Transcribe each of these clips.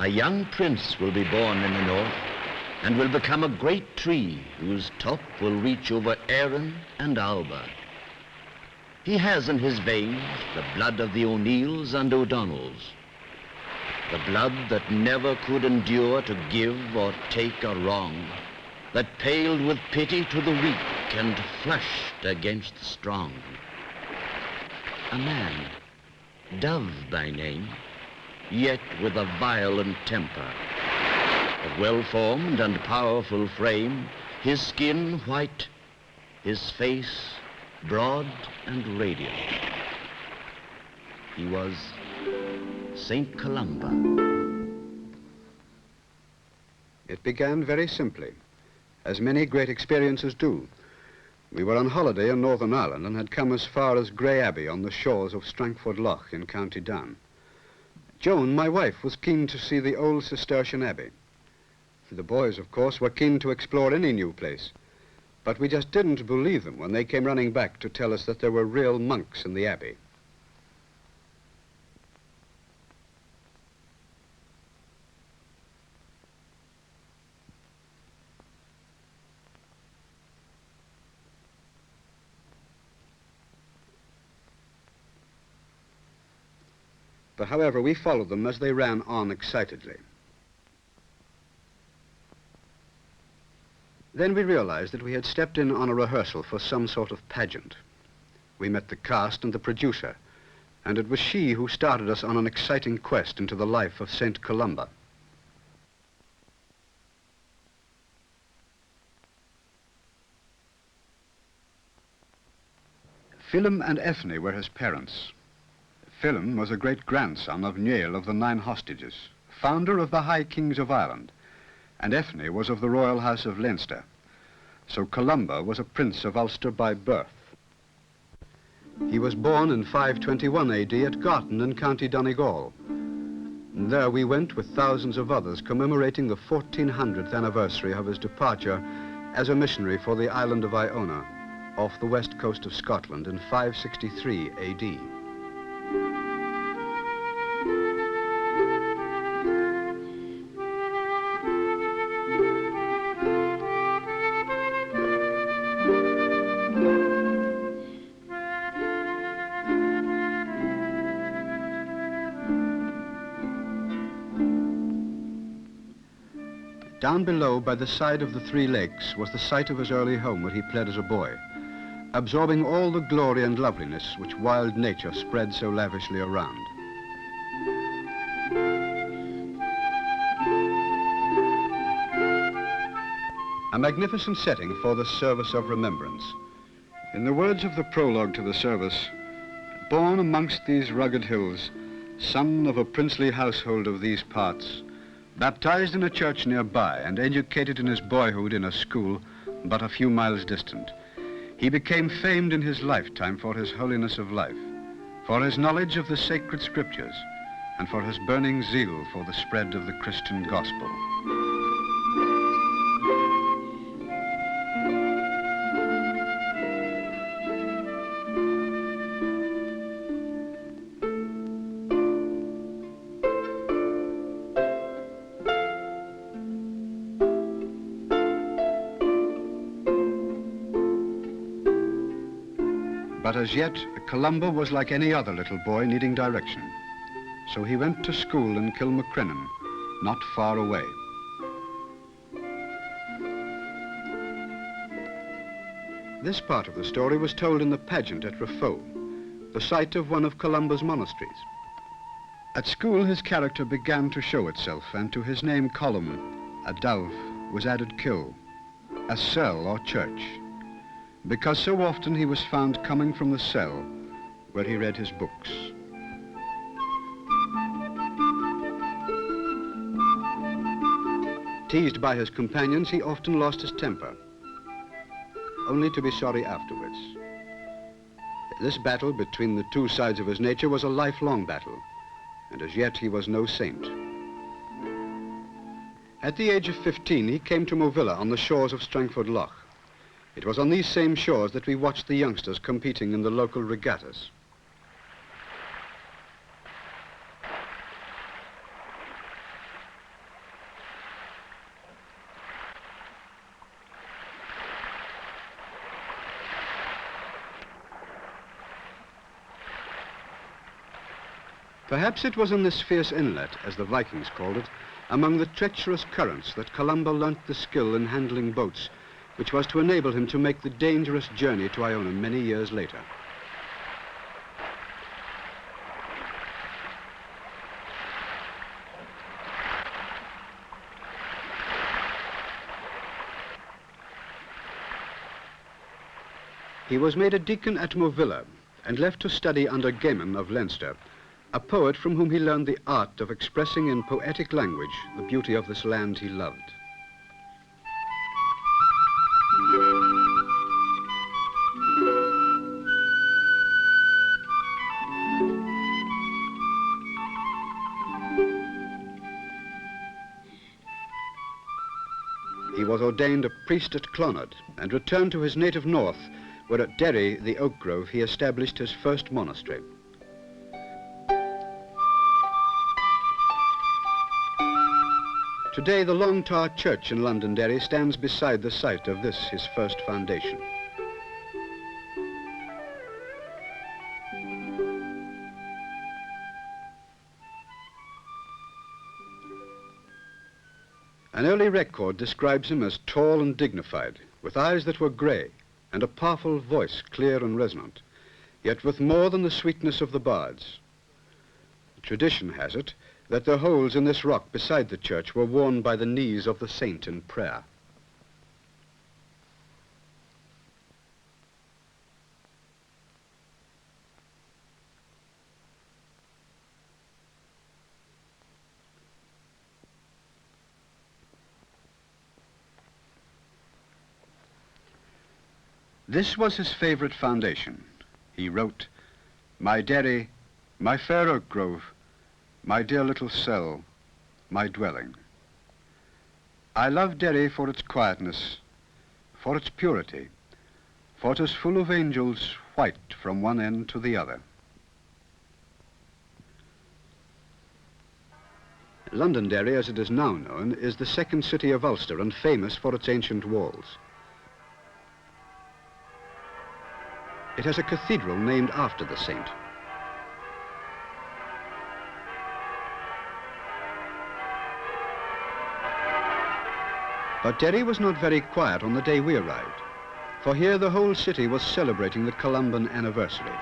A young prince will be born in the north and will become a great tree whose top will reach over Erin and Alba. He has in his veins the blood of the O'Neills and O'Donnells, the blood that never could endure to give or take a wrong, that paled with pity to the weak and flushed against the strong. A man, Dove by name, yet with a violent temper, of well-formed and powerful frame, his skin white, his face broad and radiant. He was St. Columba. It began very simply, as many great experiences do. We were on holiday in Northern Ireland and had come as far as Grey Abbey on the shores of Strangford Lough in County Down. Joan, my wife, was keen to see the old Cistercian Abbey. The boys, of course, were keen to explore any new place, but we just didn't believe them when they came running back to tell us that there were real monks in the Abbey. But however, we followed them as they ran on excitedly. Then we realized that we had stepped in on a rehearsal for some sort of pageant. We met the cast and the producer, and it was she who started us on an exciting quest into the life of St. Columba. Philem and Ethne were his parents. Philem was a great-grandson of Niall of the Nine Hostages, founder of the High Kings of Ireland, and Ethne was of the royal house of Leinster. So Columba was a prince of Ulster by birth. He was born in 521 AD at Garton in County Donegal. And there we went with thousands of others commemorating the 1400th anniversary of his departure as a missionary for the island of Iona off the west coast of Scotland in 563 AD. Down below, by the side of the Three Lakes, was the site of his early home where he played as a boy, absorbing all the glory and loveliness which wild nature spread so lavishly around. A magnificent setting for the service of remembrance. In the words of the prologue to the service, born amongst these rugged hills, son of a princely household of these parts, baptized in a church nearby and educated in his boyhood in a school but a few miles distant, he became famed in his lifetime for his holiness of life, for his knowledge of the sacred scriptures, and for his burning zeal for the spread of the Christian gospel. But as yet, Columba was like any other little boy needing direction. So he went to school in Kilmacrennan, not far away. This part of the story was told in the pageant at Raphoe, the site of one of Columba's monasteries. At school, his character began to show itself, and to his name Column, a dove, was added Kill, a cell or church, because so often he was found coming from the cell where he read his books. Teased by his companions, he often lost his temper, only to be sorry afterwards. This battle between the two sides of his nature was a lifelong battle, and as yet he was no saint. At the age of 15, he came to Movilla on the shores of Strangford Lough. It was on these same shores that we watched the youngsters competing in the local regattas. Perhaps it was in this fierce inlet, as the Vikings called it, among the treacherous currents that Columba learnt the skill in handling boats, which was to enable him to make the dangerous journey to Iona many years later. He was made a deacon at Movilla and left to study under Gaimon of Leinster, a poet from whom he learned the art of expressing in poetic language the beauty of this land he loved. He was ordained a priest at Clonard and returned to his native north, where at Derry, the oak grove, he established his first monastery. Today, the Long Tower Church in Londonderry stands beside the site of this, his first foundation. An early record describes him as tall and dignified, with eyes that were grey, and a powerful voice, clear and resonant, yet with more than the sweetness of the bards. Tradition has it that the holes in this rock beside the church were worn by the knees of the saint in prayer. This was his favourite foundation. He wrote, "My Derry, my fair oak grove, my dear little cell, my dwelling. I love Derry for its quietness, for its purity, for it is full of angels white from one end to the other." Londonderry, as it is now known, is the second city of Ulster and famous for its ancient walls. It has a cathedral named after the saint. But Derry was not very quiet on the day we arrived, for here the whole city was celebrating the Columban anniversary.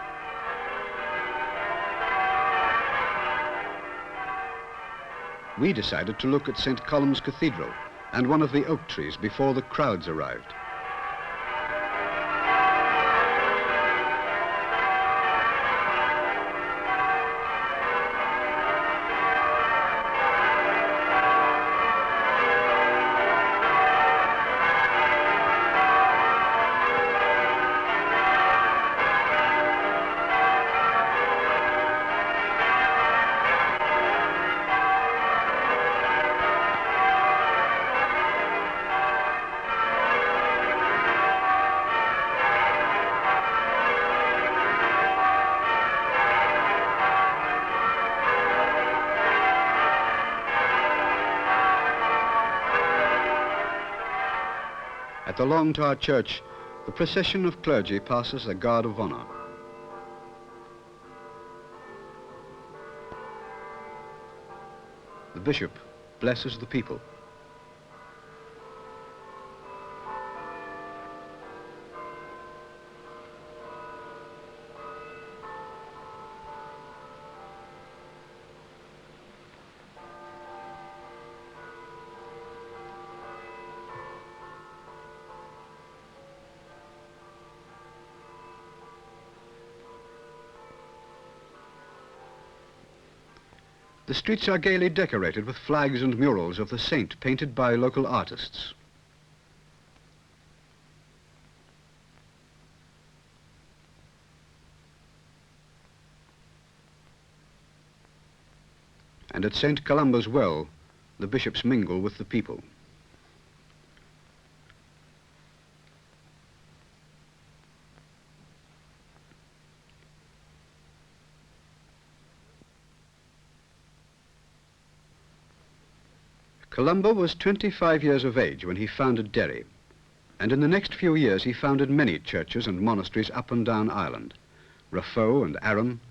We decided to look at St. Columba's Cathedral and one of the oak trees before the crowds arrived. At the Long Tower Church, the procession of clergy passes a guard of honour. The bishop blesses the people. The streets are gaily decorated with flags and murals of the saint painted by local artists. And at St. Columba's Well, the bishops mingle with the people. Columba was 25 years of age when he founded Derry, and in the next few years he founded many churches and monasteries up and down Ireland: Raphoe and Arran,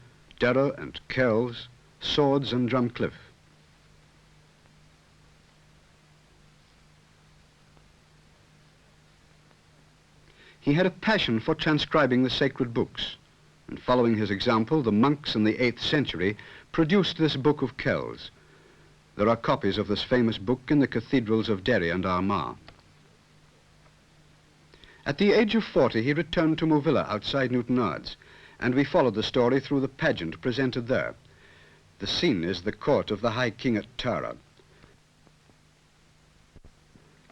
Durrow and Kells, Swords and Drumcliff. He had a passion for transcribing the sacred books, and following his example, the monks in the 8th century produced this Book of Kells. There are copies of this famous book in the cathedrals of Derry and Armagh. At the age of 40, he returned to Movilla outside Newtonards, and we followed the story through the pageant presented there. The scene is the court of the High King at Tara.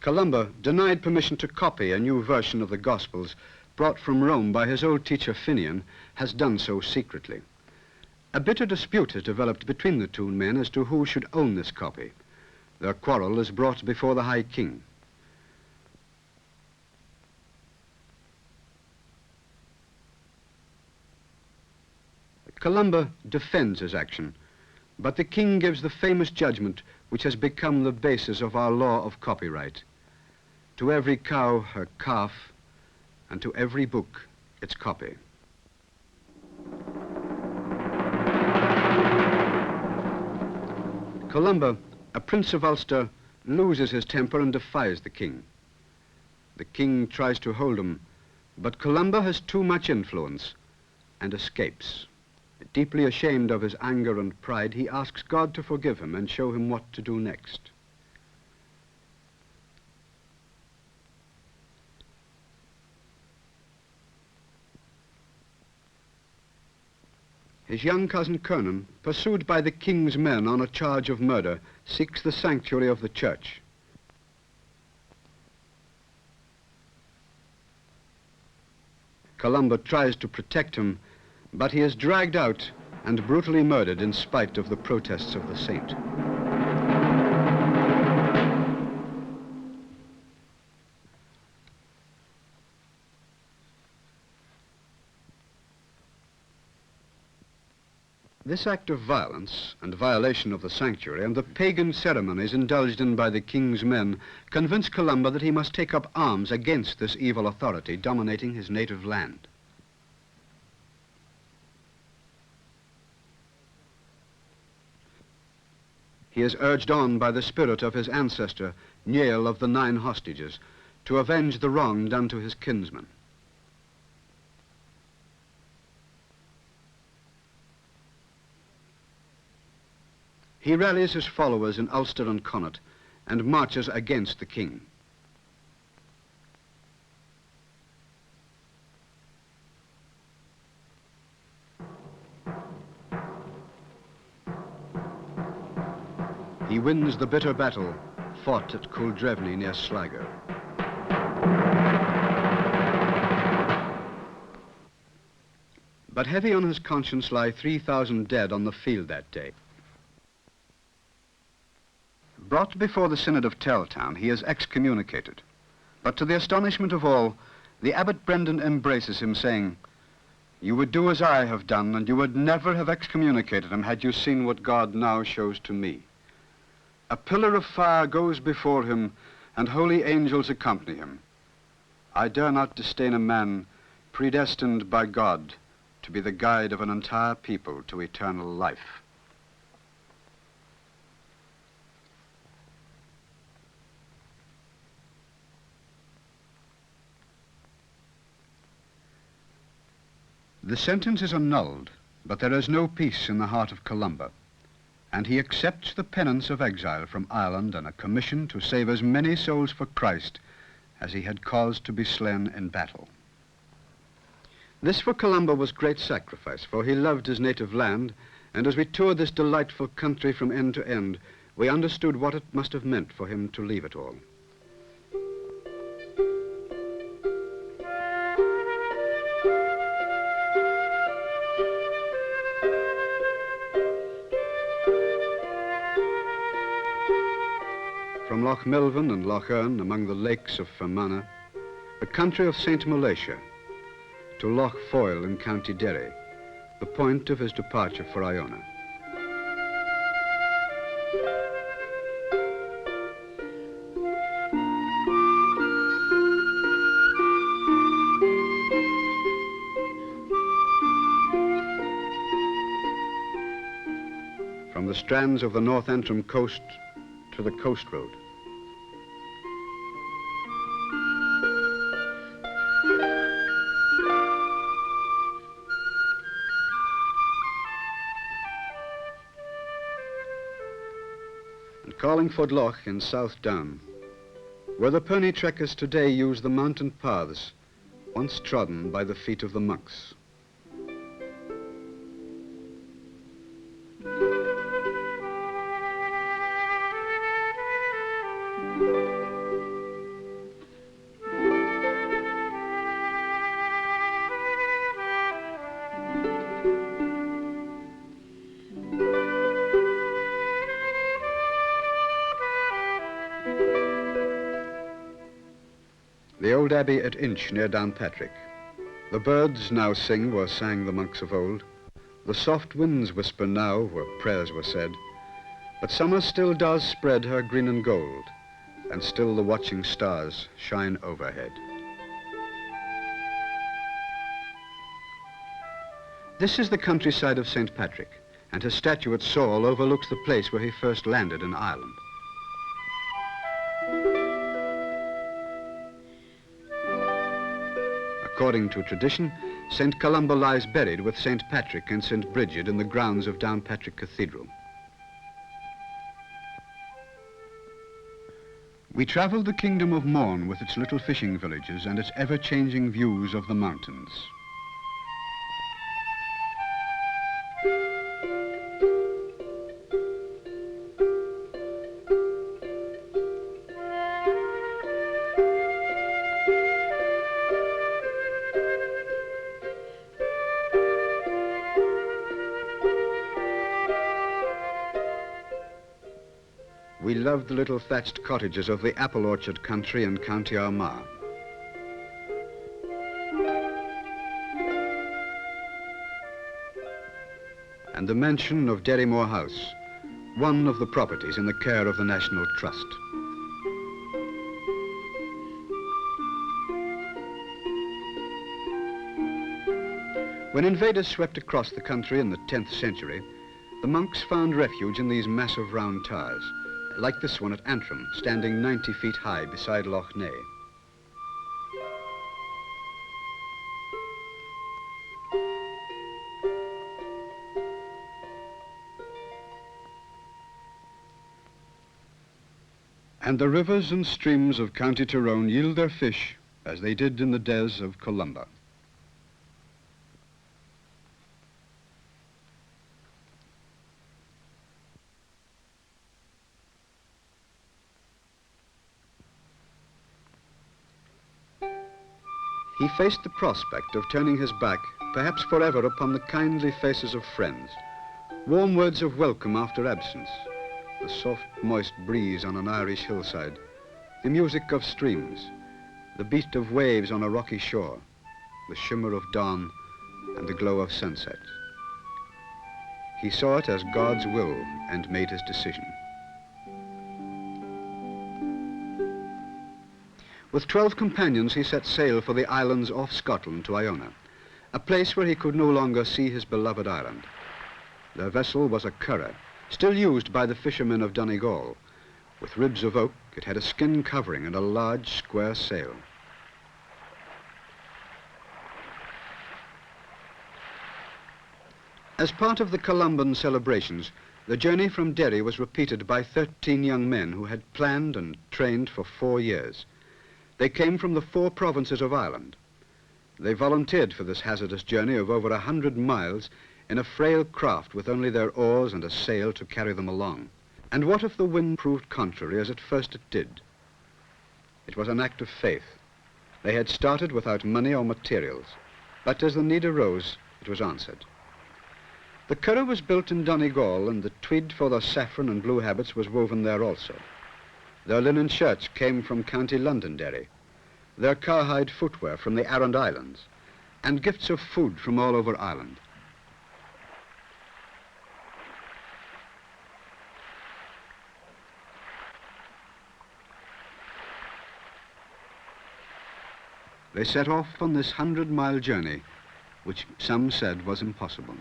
Columba, denied permission to copy a new version of the Gospels brought from Rome by his old teacher Finian, has done so secretly. A bitter dispute has developed between the two men as to who should own this copy. Their quarrel is brought before the High King. Columba defends his action, but the king gives the famous judgment which has become the basis of our law of copyright. To every cow her calf, and to every book its copy. Columba, a prince of Ulster, loses his temper and defies the king. The king tries to hold him, but Columba has too much influence and escapes. Deeply ashamed of his anger and pride, he asks God to forgive him and show him what to do next. His young cousin Kernan, pursued by the king's men on a charge of murder, seeks the sanctuary of the church. Columba tries to protect him, but he is dragged out and brutally murdered in spite of the protests of the saint. This act of violence and violation of the sanctuary and the pagan ceremonies indulged in by the king's men convince Columba that he must take up arms against this evil authority dominating his native land. He is urged on by the spirit of his ancestor, Niall of the 9 Hostages, to avenge the wrong done to his kinsman. He rallies his followers in Ulster and Connaught and marches against the king. He wins the bitter battle fought at Culdrevny near Sligo. But heavy on his conscience lie 3,000 dead on the field that day. Brought before the Synod of Telltown, he is excommunicated. But to the astonishment of all, the Abbot Brendan embraces him, saying, "You would do as I have done, and you would never have excommunicated him had you seen what God now shows to me. A pillar of fire goes before him, and holy angels accompany him. I dare not disdain a man predestined by God to be the guide of an entire people to eternal life." The sentence is annulled, but there is no peace in the heart of Columba, and he accepts the penance of exile from Ireland and a commission to save as many souls for Christ as he had caused to be slain in battle. This for Columba was great sacrifice, for he loved his native land, and as we toured this delightful country from end to end, we understood what it must have meant for him to leave it all. From Loch Milvan and Loch Erne, among the lakes of Fermanagh, the country of St. Malatia, to Loch Foyle in County Derry, the point of his departure for Iona. from the strands of the North Antrim coast to the coast road. And Carlingford Loch in South Down, where the pony trekkers today use the mountain paths once trodden by the feet of the monks. The old abbey at Inch near Downpatrick. The birds now sing where sang the monks of old. The soft winds whisper now where prayers were said. But summer still does spread her green and gold, and still the watching stars shine overhead. This is the countryside of St. Patrick, and his statue at Saul overlooks the place where he first landed in Ireland. According to tradition, St. Columba lies buried with St. Patrick and St. Bridget in the grounds of Downpatrick Cathedral. We travelled the Kingdom of Mourne with its little fishing villages and its ever-changing views of the mountains. We loved the little thatched cottages of the apple orchard country in County Armagh. And the mansion of Derrymore House, one of the properties in the care of the National Trust. When invaders swept across the country in the 10th century, the monks found refuge in these massive round towers, like this one at Antrim, standing 90 feet high beside Loch Ness. And the rivers and streams of County Tyrone yield their fish as they did in the days of Columba. He faced the prospect of turning his back, perhaps forever, upon the kindly faces of friends, warm words of welcome after absence, the soft, moist breeze on an Irish hillside, the music of streams, the beat of waves on a rocky shore, the shimmer of dawn, and the glow of sunset. He saw it as God's will and made his decision. With 12 companions, he set sail for the islands off Scotland to Iona, a place where he could no longer see his beloved island. Their vessel was a curragh, still used by the fishermen of Donegal. With ribs of oak, it had a skin covering and a large square sail. As part of the Columban celebrations, the journey from Derry was repeated by 13 young men who had planned and trained for 4 years. They came from the 4 provinces of Ireland. They volunteered for this hazardous journey of over 100 miles in a frail craft with only their oars and a sail to carry them along. And what if the wind proved contrary, as at first it did? It was an act of faith. They had started without money or materials, but as the need arose, it was answered. The curragh was built in Donegal, and the tweed for their saffron and blue habits was woven there also. Their linen shirts came from County Londonderry, their cowhide footwear from the Aran Islands, and gifts of food from all over Ireland. They set off on this 100-mile journey, which some said was impossible.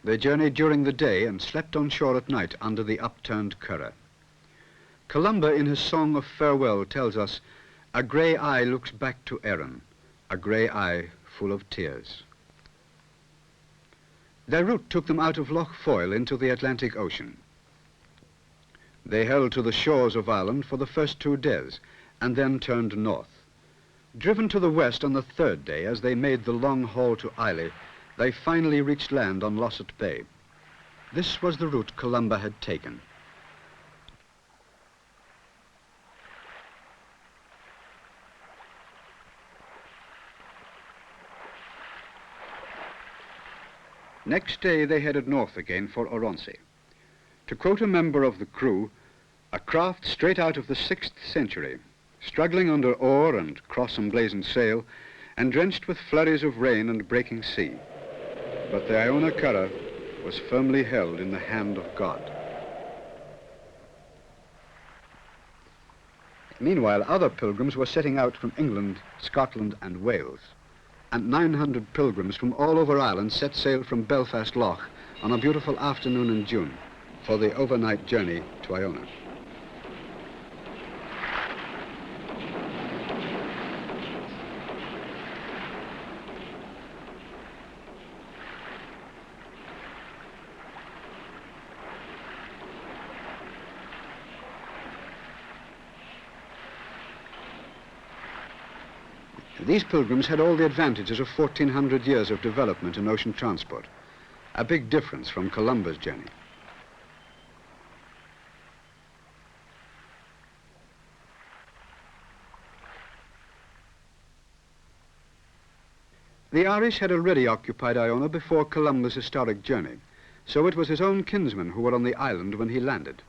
They journeyed during the day and slept on shore at night under the upturned curragh. Columba, in his song of farewell, tells us, "A grey eye looks back to Erin, a grey eye full of tears." Their route took them out of Lough Foyle into the Atlantic Ocean. They held to the shores of Ireland for the first 2 days and then turned north. Driven to the west on the 3rd day as they made the long haul to Islay, they finally reached land on Losset Bay. This was the route Columba had taken. Next day they headed north again for Oronsay. To quote a member of the crew, "A craft straight out of the 6th century, struggling under oar and cross emblazoned sail, and drenched with flurries of rain and breaking sea. But the Iona Curragh was firmly held in the hand of God." Meanwhile, other pilgrims were setting out from England, Scotland and Wales, and 900 pilgrims from all over Ireland set sail from Belfast Lough on a beautiful afternoon in June for the overnight journey to Iona. These pilgrims had all the advantages of 1400 years of development in ocean transport, a big difference from Columba's journey. The Irish had already occupied Iona before Columba's historic journey, so it was his own kinsmen who were on the island when he landed.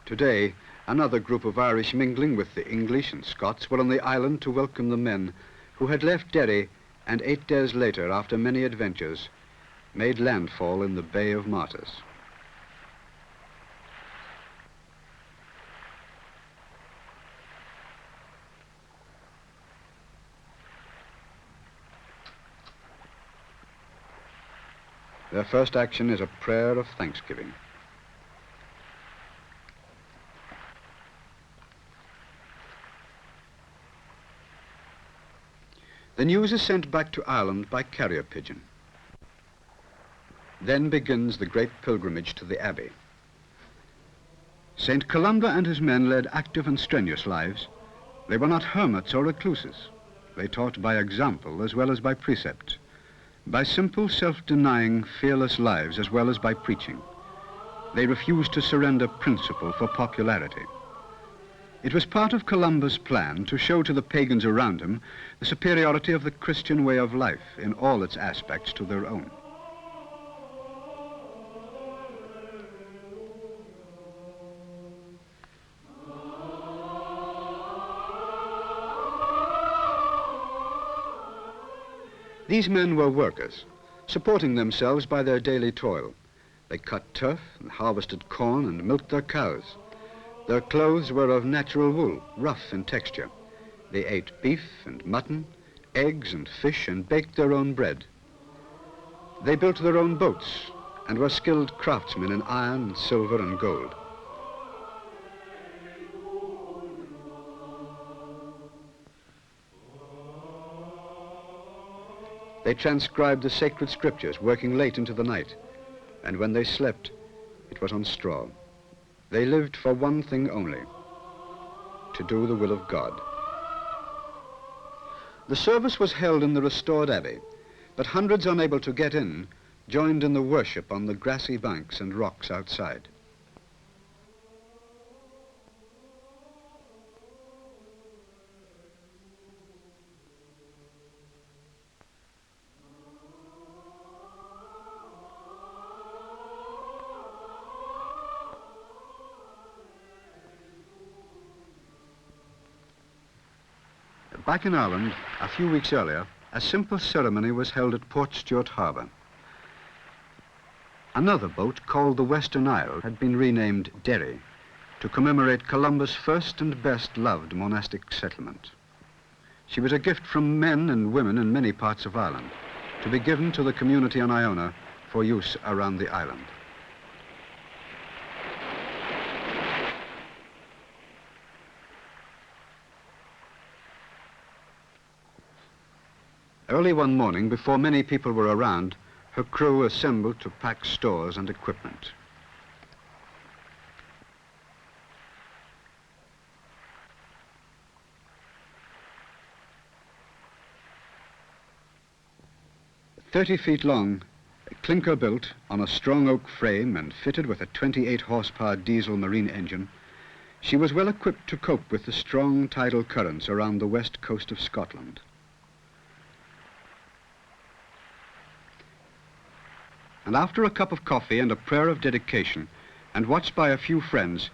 Today, another group of Irish mingling with the English and Scots were on the island to welcome the men who had left Derry and 8 days later, after many adventures, made landfall in the Bay of Martyrs. Their first action is a prayer of thanksgiving. The news is sent back to Ireland by carrier pigeon. Then begins the great pilgrimage to the Abbey. St. Columba and his men led active and strenuous lives. They were not hermits or recluses. They taught by example as well as by precept, by simple, self-denying, fearless lives as well as by preaching. They refused to surrender principle for popularity. It was part of Columba's plan to show to the pagans around him the superiority of the Christian way of life in all its aspects to their own. These men were workers, supporting themselves by their daily toil. They cut turf and harvested corn and milked their cows. Their clothes were of natural wool, rough in texture. They ate beef and mutton, eggs and fish, and baked their own bread. They built their own boats and were skilled craftsmen in iron, silver, and gold. They transcribed the sacred scriptures, working late into the night, and when they slept, it was on straw. They lived for one thing only, to do the will of God. The service was held in the restored abbey, but hundreds unable to get in joined in the worship on the grassy banks and rocks outside. Back in Ireland, a few weeks earlier, a simple ceremony was held at Port Stewart Harbour. Another boat, called the Western Isle, had been renamed Derry to commemorate Columba's first and best loved monastic settlement. She was a gift from men and women in many parts of Ireland, to be given to the community on Iona for use around the island. Early one morning, before many people were around, her crew assembled to pack stores and equipment. "30 feet long, clinker built on a strong oak frame and fitted with a 28 horsepower diesel marine engine, she was well equipped to cope with the strong tidal currents around the west coast of Scotland. And after a cup of coffee and a prayer of dedication, and watched by a few friends,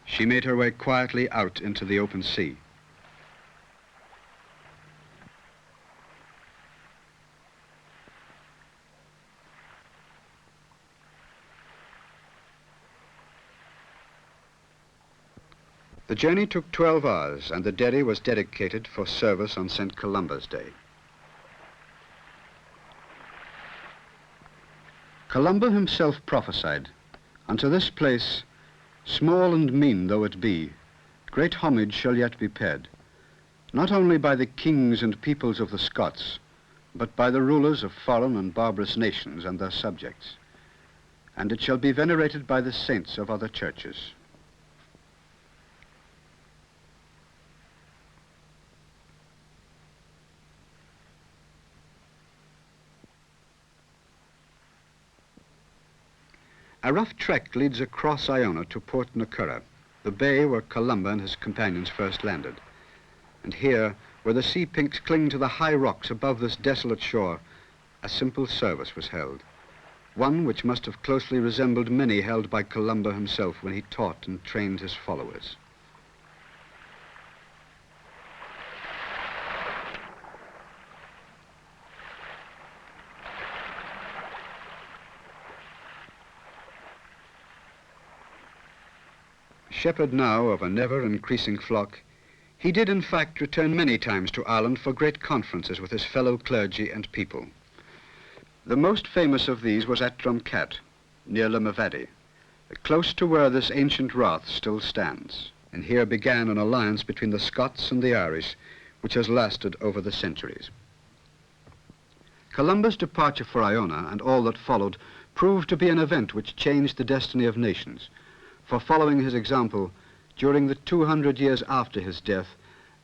she made her way quietly out into the open sea. The journey took 12 hours, and the derry was dedicated for service on St. Columba's Day. Columba himself prophesied, "Unto this place, small and mean though it be, great homage shall yet be paid, not only by the kings and peoples of the Scots, but by the rulers of foreign and barbarous nations and their subjects, and it shall be venerated by the saints of other churches." A rough trek leads across Iona to Port Nacurra, the bay where Columba and his companions first landed. And here, where the sea pinks cling to the high rocks above this desolate shore, a simple service was held, one which must have closely resembled many held by Columba himself when he taught and trained his followers. Shepherd now of a never-increasing flock, he did in fact return many times to Ireland for great conferences with his fellow clergy and people. The most famous of these was at Drumcat, near Limavady, close to where this ancient rath still stands. And here began an alliance between the Scots and the Irish, which has lasted over the centuries. Columba's departure for Iona and all that followed proved to be an event which changed the destiny of nations. For following his example, during the 200 years after his death,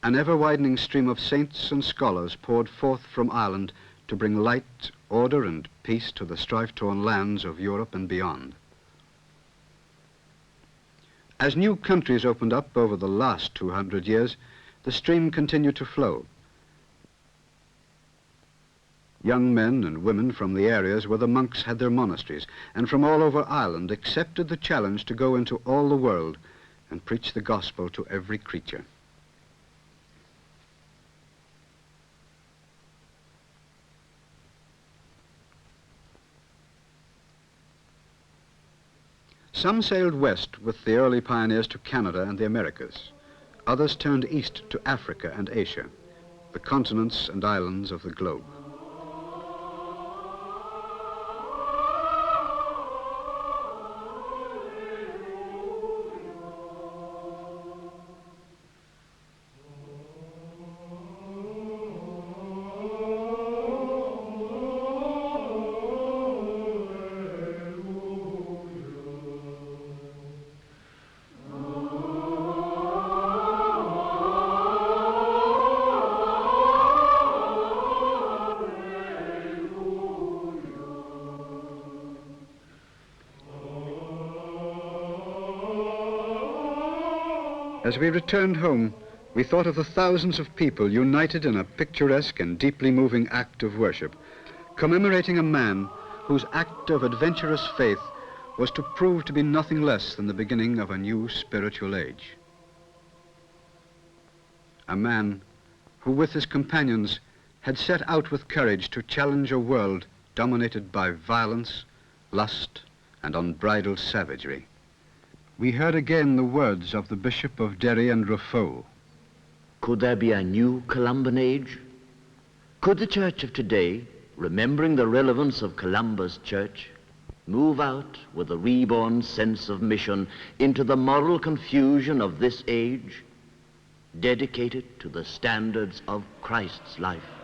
an ever-widening stream of saints and scholars poured forth from Ireland to bring light, order, and peace to the strife-torn lands of Europe and beyond. As new countries opened up over the last 200 years, the stream continued to flow. Young men and women from the areas where the monks had their monasteries, and from all over Ireland, accepted the challenge to go into all the world and preach the gospel to every creature. Some sailed west with the early pioneers to Canada and the Americas. Others turned east to Africa and Asia, the continents and islands of the globe. As we returned home, we thought of the thousands of people united in a picturesque and deeply moving act of worship, commemorating a man whose act of adventurous faith was to prove to be nothing less than the beginning of a new spiritual age. A man who, with his companions, had set out with courage to challenge a world dominated by violence, lust, and unbridled savagery. We heard again the words of the Bishop of Derry and Raphoe. Could there be a new Columban age? Could the church of today, remembering the relevance of Columba's church, move out with a reborn sense of mission into the moral confusion of this age, dedicated to the standards of Christ's life?